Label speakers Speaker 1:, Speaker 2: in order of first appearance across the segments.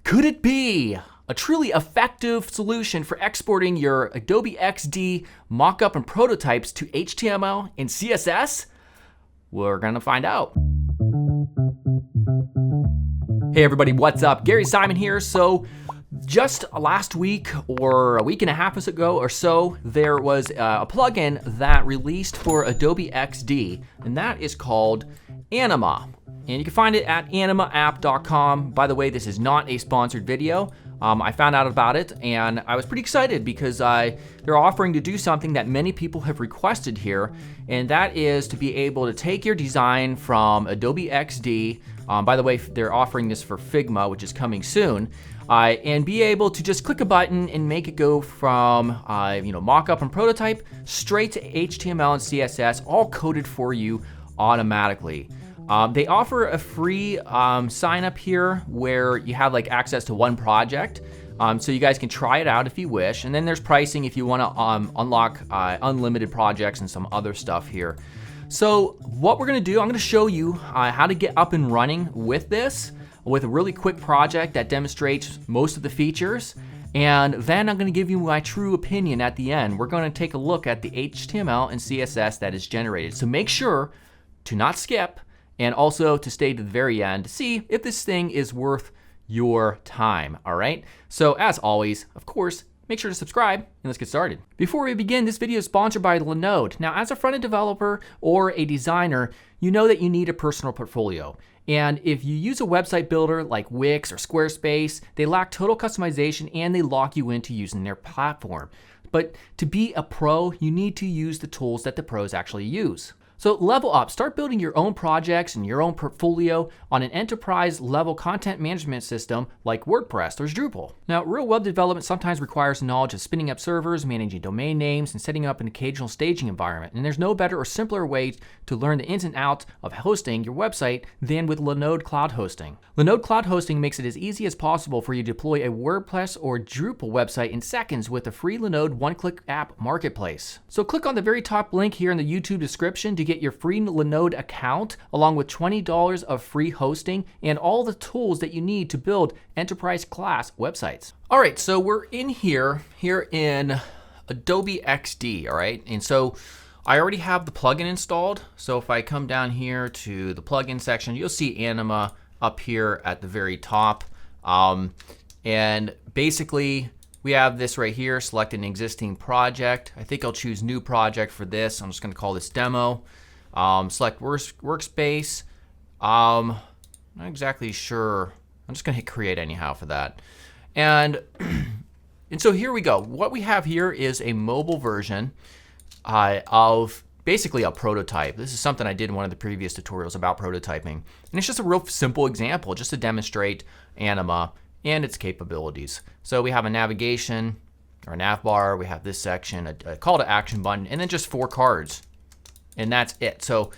Speaker 1: Could it be a truly effective solution for exporting your Adobe XD mockup and prototypes to HTML and CSS? We're gonna find out. Hey everybody, what's up? Gary Simon here. So just last week or a week and a half ago or so, there was a plugin that released for Adobe XD, and that is called Anima. And you can find it at animaapp.com. By the way, this is not a sponsored video. I found out about it and I was pretty excited because they're offering to do something that many people have requested here, and that is to be able to take your design from Adobe XD. By the way, they're offering this for Figma, which is coming soon, and be able to just click a button and make it go from mock-up and prototype straight to HTML and CSS, all coded for you automatically. They offer a free sign up here where you have like access to one project, so you guys can try it out if you wish. And then there's pricing if you want to unlock unlimited projects and some other stuff here. So what we're gonna do, I'm gonna show you how to get up and running with this, with a really quick project that demonstrates most of the features. And then I'm gonna give you my true opinion at the end. We're gonna take a look at the HTML and CSS that is generated. So make sure to not skip, and also to stay to the very end to see if this thing is worth your time, all right? So as always, of course, make sure to subscribe and let's get started. Before we begin, this video is sponsored by Linode. Now, as a front-end developer or a designer, you know that you need a personal portfolio. And if you use a website builder like Wix or Squarespace, they lack total customization and they lock you into using their platform. But to be a pro, you need to use the tools that the pros actually use. So level up, start building your own projects and your own portfolio on an enterprise level content management system like WordPress or Drupal. Now, real web development sometimes requires knowledge of spinning up servers, managing domain names, and setting up an occasional staging environment. And there's no better or simpler way to learn the ins and outs of hosting your website than with Linode Cloud Hosting. Linode Cloud Hosting makes it as easy as possible for you to deploy a WordPress or Drupal website in seconds with the free Linode one-click app marketplace. So click on the very top link here in the YouTube description to get your free Linode account, along with $20 of free hosting and all the tools that you need to build enterprise class websites. All right, so we're in here in Adobe XD, all right? And so I already have the plugin installed. So if I come down here to the plugin section, you'll see Anima up here at the very top. And basically we have this right here, select an existing project. I think I'll choose new project for this. I'm just gonna call this demo. Select workspace. Not exactly sure. I'm just gonna hit create anyhow for that. And so here we go. What we have here is a mobile version of basically a prototype. This is something I did in one of the previous tutorials about prototyping. And it's just a real simple example just to demonstrate Anima and its capabilities. So we have a navigation or a nav bar. We have this section, a call to action button, and then just 4 cards. And that's it. So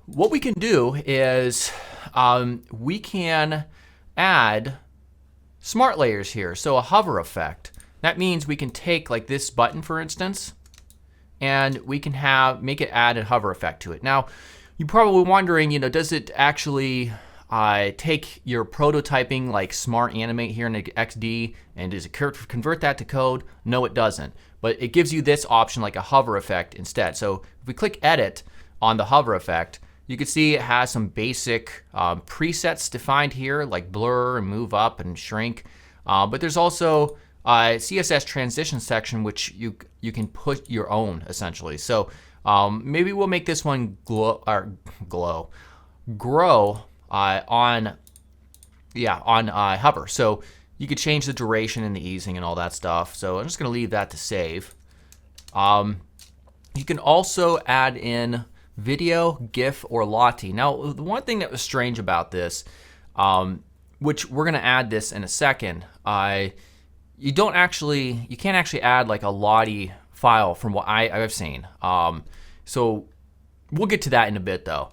Speaker 1: what we can do is we can add smart layers here. So a hover effect. That means we can take like this button, for instance, and we can make it add a hover effect to it. Now, you're probably wondering, does it actually take your prototyping like smart animate here in the XD, and does it convert that to code? No, it doesn't. But it gives you this option like a hover effect instead. So if we click edit on the hover effect, you can see it has some basic presets defined here like blur and move up and shrink. But there's also a CSS transition section which you can put your own essentially. So maybe we'll make this one grow on hover. So you could change the duration and the easing and all that stuff. So I'm just gonna leave that to save. You can also add in video, GIF, or Lottie. Now, the one thing that was strange about this, which we're gonna add this in a second, you can't actually add like a Lottie file from what I've seen. So we'll get to that in a bit though.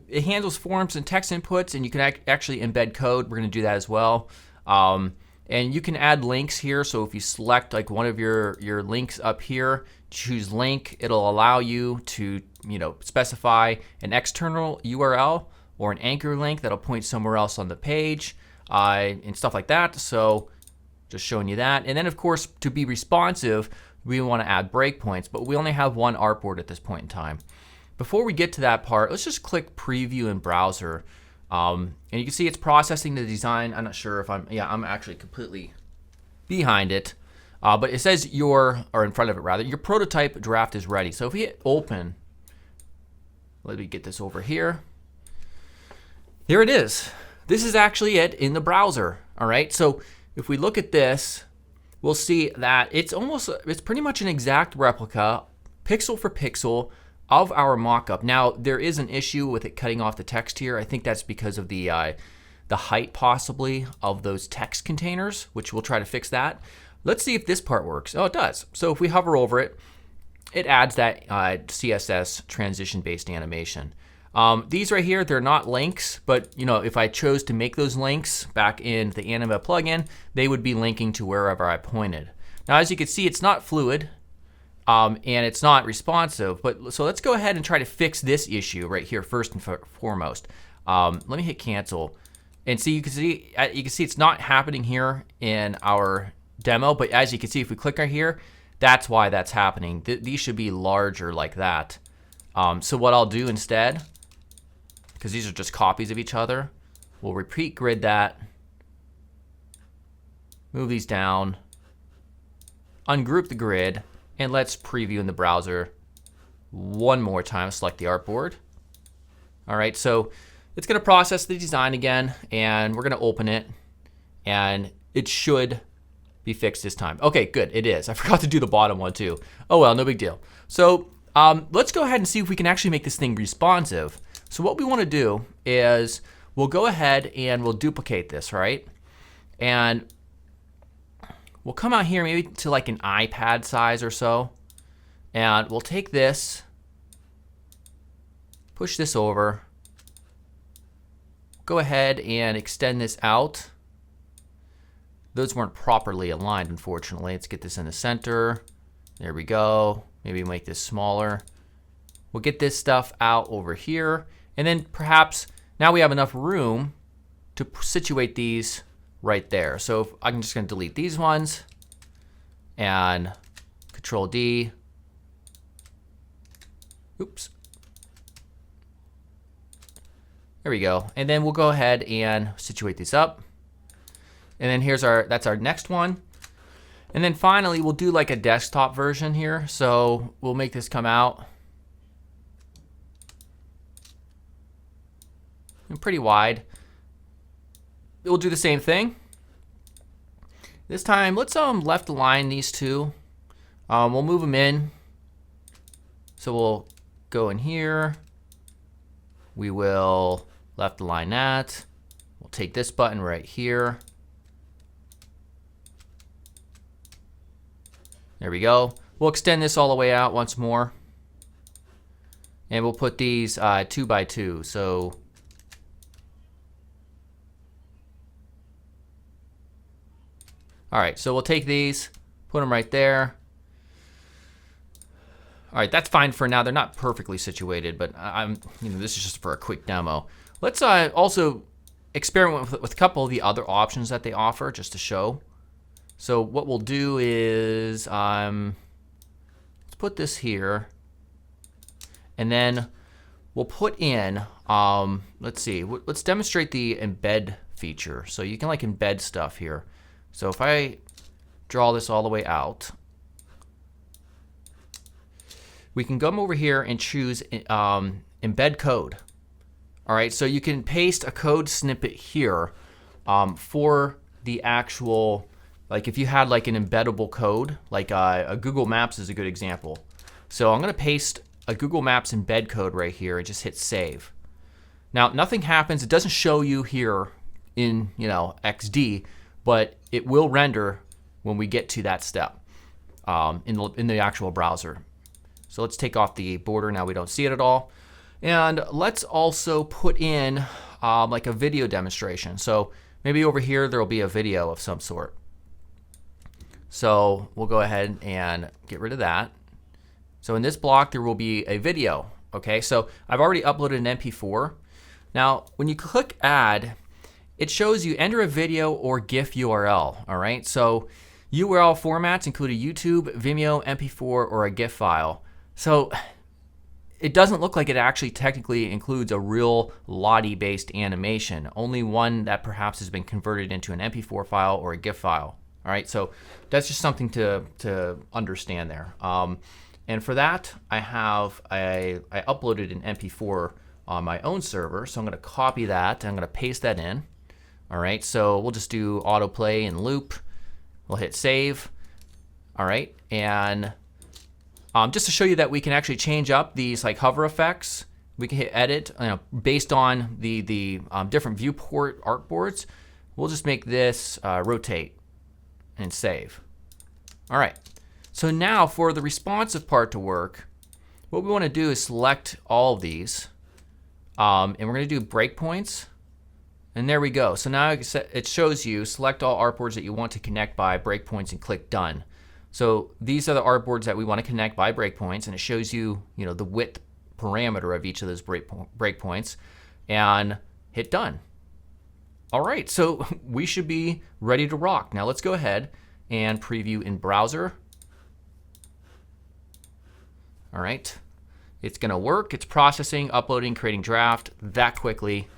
Speaker 1: It handles forms and text inputs, and you can actually embed code. We're gonna do that as well. And you can add links here. So if you select like one of your links up here, choose link, it'll allow you to specify an external URL or an anchor link that'll point somewhere else on the page. and stuff like that. So just showing you that. And then of course, to be responsive, we want to add breakpoints, but we only have one artboard at this point in time. Before we get to that part, let's just click preview in browser. And you can see it's processing the design. I'm not sure if I'm actually completely behind it. But it says or in front of it rather, your prototype draft is ready. So if we hit open, let me get this over here. Here it is. This is actually it in the browser. All right. So if we look at this, we'll see that it's pretty much an exact replica, pixel for pixel, of our mockup. Now there is an issue with it cutting off the text here. I think that's because of the height possibly of those text containers, which we'll try to fix that. Let's see if this part works. Oh, it does. So if we hover over it, it adds that CSS transition-based animation. These right here, they're not links, but if I chose to make those links back in the Anima plugin, they would be linking to wherever I pointed. Now, as you can see, it's not fluid. And it's not responsive, but so let's go ahead and try to fix this issue right here first and foremost. Let me hit cancel, and see you can see it's not happening here in our demo, but as you can see, if we click right here, that's why that's happening. These should be larger like that. So what I'll do instead, because these are just copies of each other, we'll repeat grid that, move these down, ungroup the grid. And let's preview in the browser one more time. Select the artboard. All right, so it's going to process the design again, and we're going to open it, and it should be fixed this time. Okay, good, it is. I forgot to do the bottom one too. Oh well, no big deal. So let's go ahead and see if we can actually make this thing responsive. So what we want to do is we'll go ahead and we'll duplicate this, right? And we'll come out here maybe to like an iPad size or so, and we'll take this, push this over, go ahead and extend this out. Those weren't properly aligned, unfortunately. Let's get this in the center. There we go. Maybe make this smaller. We'll get this stuff out over here, and then perhaps now we have enough room to situate these right there. So I'm just going to delete these ones and Control D. Oops. There we go. And then we'll go ahead and situate these up. And then that's our next one. And then finally, we'll do like a desktop version here. So we'll make this come out and pretty wide. We'll do the same thing. This time, let's left align these two. We'll move them in. So we'll go in here. We will left align that. We'll take this button right here. There we go. We'll extend this all the way out once more. And we'll put these 2 by 2. So all right, so we'll take these, put them right there. All right, that's fine for now. They're not perfectly situated, but this is just for a quick demo. Let's also experiment with a couple of the other options that they offer just to show. So what we'll do is let's put this here, and then we'll put in let's see, let's demonstrate the embed feature. So you can like embed stuff here. So if I draw this all the way out, we can come over here and choose embed code. All right, so you can paste a code snippet here for the actual, like if you had like an embeddable code, like a Google Maps is a good example. So I'm gonna paste a Google Maps embed code right here and just hit save. Now nothing happens, it doesn't show you here in XD, but it will render when we get to that step in the actual browser. So let's take off the border, now we don't see it at all. And let's also put in like a video demonstration. So maybe over here there will be a video of some sort. So we'll go ahead and get rid of that. So in this block there will be a video. Okay, so I've already uploaded an MP4. Now when you click add, it shows you enter a video or GIF URL. All right, so URL formats include a YouTube, Vimeo, MP4, or a GIF file. So it doesn't look like it actually technically includes a real Lottie-based animation, only one that perhaps has been converted into an MP4 file or a GIF file. All right, so that's just something to understand there. And for that, I uploaded an MP4 on my own server, so I'm going to copy that and I'm going to paste that in. All right, so we'll just do autoplay and loop. We'll hit save. All right, and just to show you that we can actually change up these like hover effects, we can hit edit based on the different viewport artboards. We'll just make this rotate and save. All right, so now for the responsive part to work, what we want to do is select all of these, and we're going to do breakpoints. And there we go. So now it shows you select all artboards that you want to connect by breakpoints and click done. So these are the artboards that we want to connect by breakpoints, and it shows you, the width parameter of each of those breakpoints, and hit done. All right, so we should be ready to rock. Now let's go ahead and preview in browser. All right, it's going to work. It's processing, uploading, creating draft that quickly.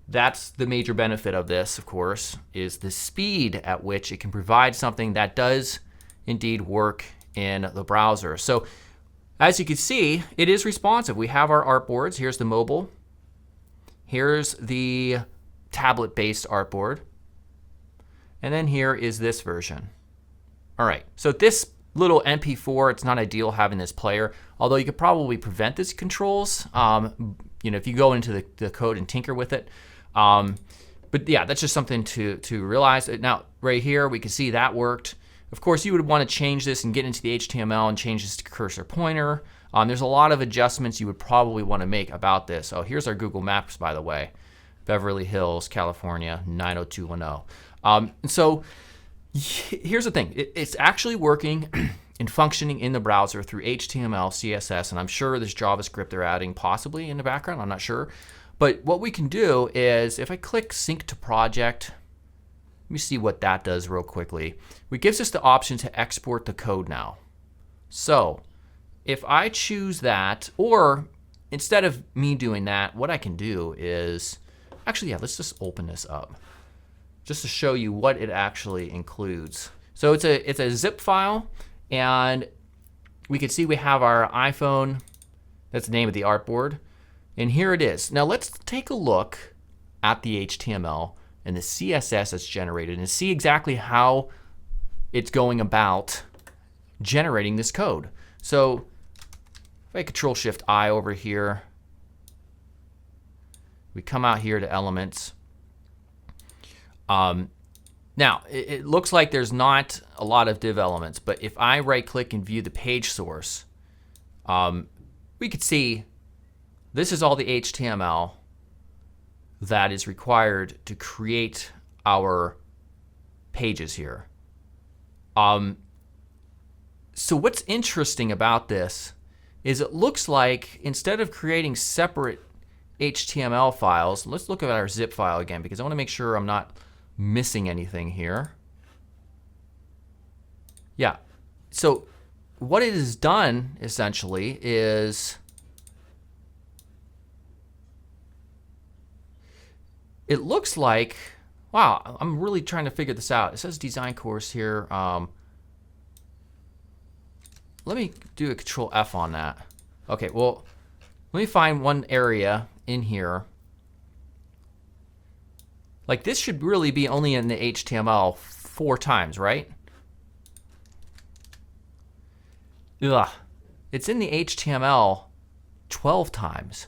Speaker 1: That's the major benefit of this, of course, is the speed at which it can provide something that does indeed work in the browser. So as you can see, it is responsive. We have our artboards. Here's the mobile. Here's the tablet-based artboard. And then here is this version. All right, so this little MP4, it's not ideal having this player, although you could probably prevent these controls, if you go into the code and tinker with it. But yeah, that's just something to realize. Now, right here, we can see that worked. Of course, you would want to change this and get into the HTML and change this to cursor pointer. There's a lot of adjustments you would probably want to make about this. Oh, here's our Google Maps, by the way. Beverly Hills, California, 90210. So here's the thing. It's actually working and functioning in the browser through HTML, CSS, and I'm sure there's JavaScript they're adding possibly in the background. I'm not sure. But what we can do is, if I click Sync to Project, let me see what that does real quickly. It gives us the option to export the code now. So if I choose that, or instead of me doing that, what I can do is, actually, yeah, let's just open this up just to show you what it actually includes. So it's a zip file, and we can see we have our iPhone. That's the name of the artboard. And here it is. Now let's take a look at the HTML and the CSS that's generated and see exactly how it's going about generating this code. So if I Control-Shift-I over here, we come out here to Elements. Now, it looks like there's not a lot of div elements, but if I right-click and view the page source, we could see this is all the HTML that is required to create our pages here. So what's interesting about this is it looks like instead of creating separate HTML files, let's look at our zip file again because I want to make sure I'm not missing anything here. Yeah, so what it has done essentially is it looks like, wow, I'm really trying to figure this out. It says design course here. Let me do a Control F on that. Okay, well, let me find one area in here. Like this should really be only in the HTML 4 times, right? Ugh. It's in the HTML 12 times.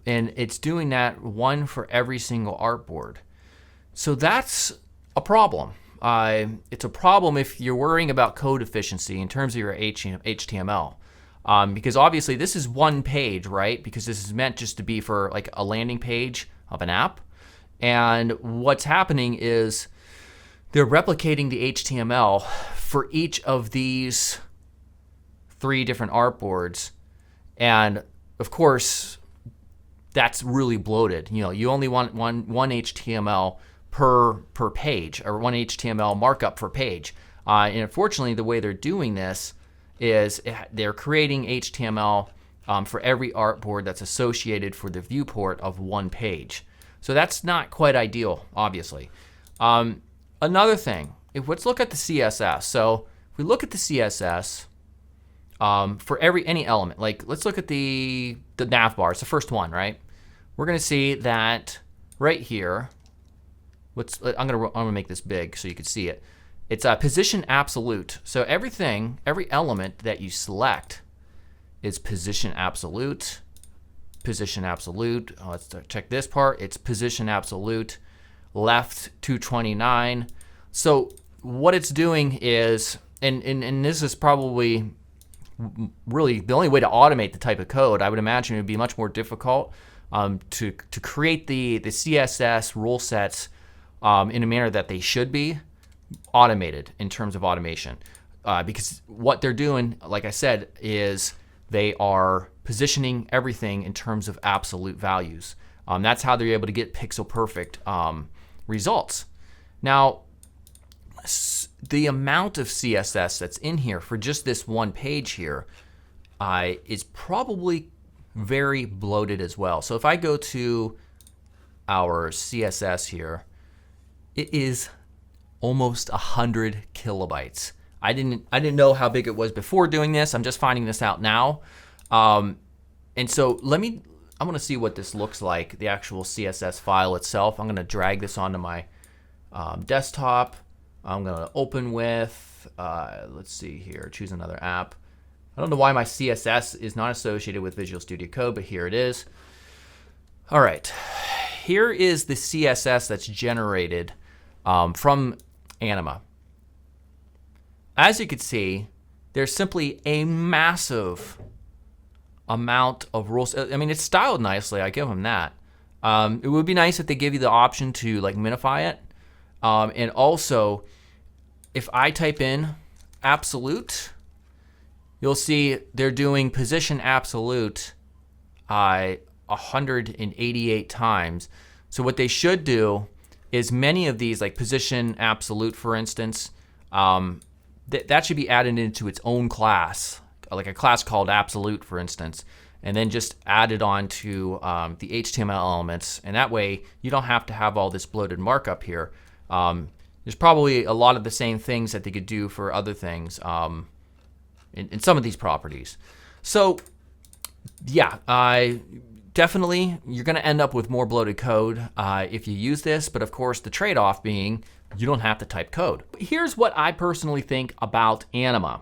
Speaker 1: And it's doing that one for every single artboard. So that's a problem. It's a problem if you're worrying about code efficiency in terms of your HTML. Because obviously this is one page, right? Because this is meant just to be for like a landing page of an app. And what's happening is they're replicating the HTML for each of these 3 different artboards. And of course, that's really bloated. You only want one HTML per page, or one HTML markup per page. And unfortunately, the way they're doing this is they're creating HTML for every artboard that's associated for the viewport of one page. So that's not quite ideal, obviously. Another thing, let's look at the CSS. So if we look at the CSS for any element, like let's look at the nav bar. It's the first one, right? We're going to see that right here. I'm gonna make this big so you can see it. It's a position absolute. So every element that you select is position absolute. Position absolute. Let's check this part. It's position absolute. Left 229. So what it's doing is, and this is probably really the only way to automate the type of code. I would imagine it would be much more difficult to create the CSS rule sets in a manner that they should be automated in terms of automation. Because what they're doing, like I said, is they are positioning everything in terms of absolute values. That's how they're able to get pixel perfect results. Now, the amount of CSS that's in here for just this one page here is probably very bloated as well. So if I go to our CSS here, it is almost 100 kilobytes. I didn't know how big it was before doing this. I'm just finding this out now. And so I want to see what this looks like, the actual CSS file itself. I'm going to drag this onto my desktop. I'm going to open with, let's see here, choose another app. I don't know why my CSS is not associated with Visual Studio Code, but here it is. All right, here is the CSS that's generated from Anima. As you can see, there's simply a massive amount of rules. I mean, it's styled nicely. I give them that. It would be nice if they give you the option to like minify it. And also, if I type in absolute, you'll see they're doing position absolute 188 times. So what they should do is many of these, like position absolute, for instance, that should be added into its own class, like a class called absolute, for instance, and then just added on to the HTML elements. And that way, you don't have to have all this bloated markup here. There's probably a lot of the same things that they could do for other things in some of these properties. So yeah, definitely you're going to end up with more bloated code if you use this, but of course the trade-off being you don't have to type code. Here's what I personally think about Anima.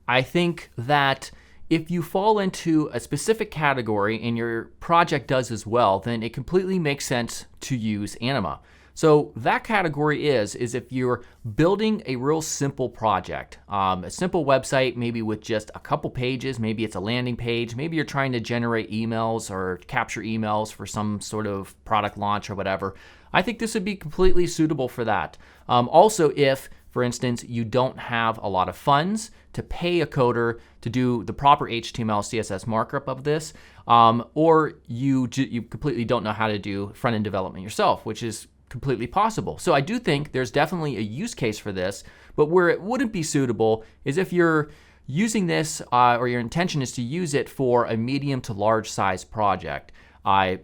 Speaker 1: I think that if you fall into a specific category and your project does as well, then it completely makes sense to use Anima. So that category is if you're building a real simple project, a simple website, maybe with just a couple pages, maybe it's a landing page, maybe you're trying to generate emails or capture emails for some sort of product launch or whatever. I think this would be completely suitable for that. Also, if, for instance, you don't have a lot of funds to pay a coder to do the proper HTML, CSS markup of this, or you completely don't know how to do front-end development yourself, which is completely possible. So I do think there's definitely a use case for this, but where it wouldn't be suitable is if you're using this or your intention is to use it for a medium to large size project.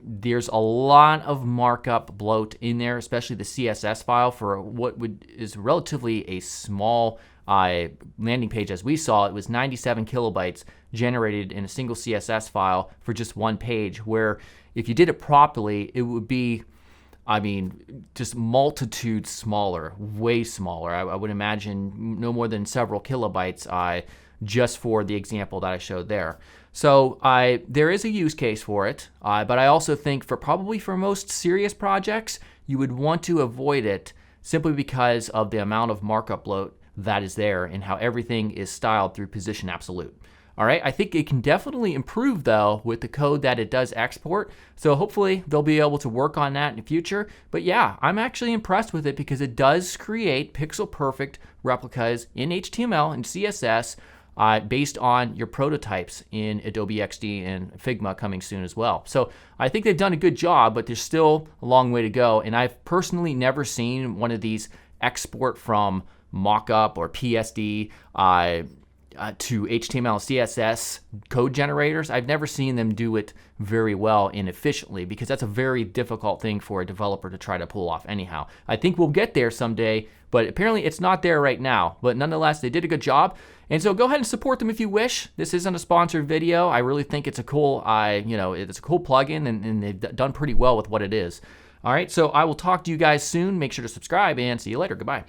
Speaker 1: There's a lot of markup bloat in there, especially the CSS file for what is relatively a small landing page. As we saw, it was 97 kilobytes generated in a single CSS file for just one page, where if you did it properly, it would be, I mean, just multitudes smaller, way smaller. I would imagine no more than several kilobytes just for the example that I showed there. So there is a use case for it, but I also think probably for most serious projects, you would want to avoid it simply because of the amount of markup bloat that is there and how everything is styled through position absolute. All right, I think it can definitely improve though with the code that it does export. So hopefully they'll be able to work on that in the future. But yeah, I'm actually impressed with it because it does create pixel perfect replicas in HTML and CSS based on your prototypes in Adobe XD and Figma coming soon as well. So I think they've done a good job, but there's still a long way to go. And I've personally never seen one of these export from mockup or PSD to HTML and CSS code generators. I've never seen them do it very well and efficiently, because that's a very difficult thing for a developer to try to pull off anyhow. I think we'll get there someday, but apparently it's not there right now. But nonetheless, they did a good job. And so go ahead and support them if you wish. This isn't a sponsored video. I really think it's a cool, it's a cool plugin, and they've done pretty well with what it is. All right, so I will talk to you guys soon. Make sure to subscribe, and see you later. Goodbye.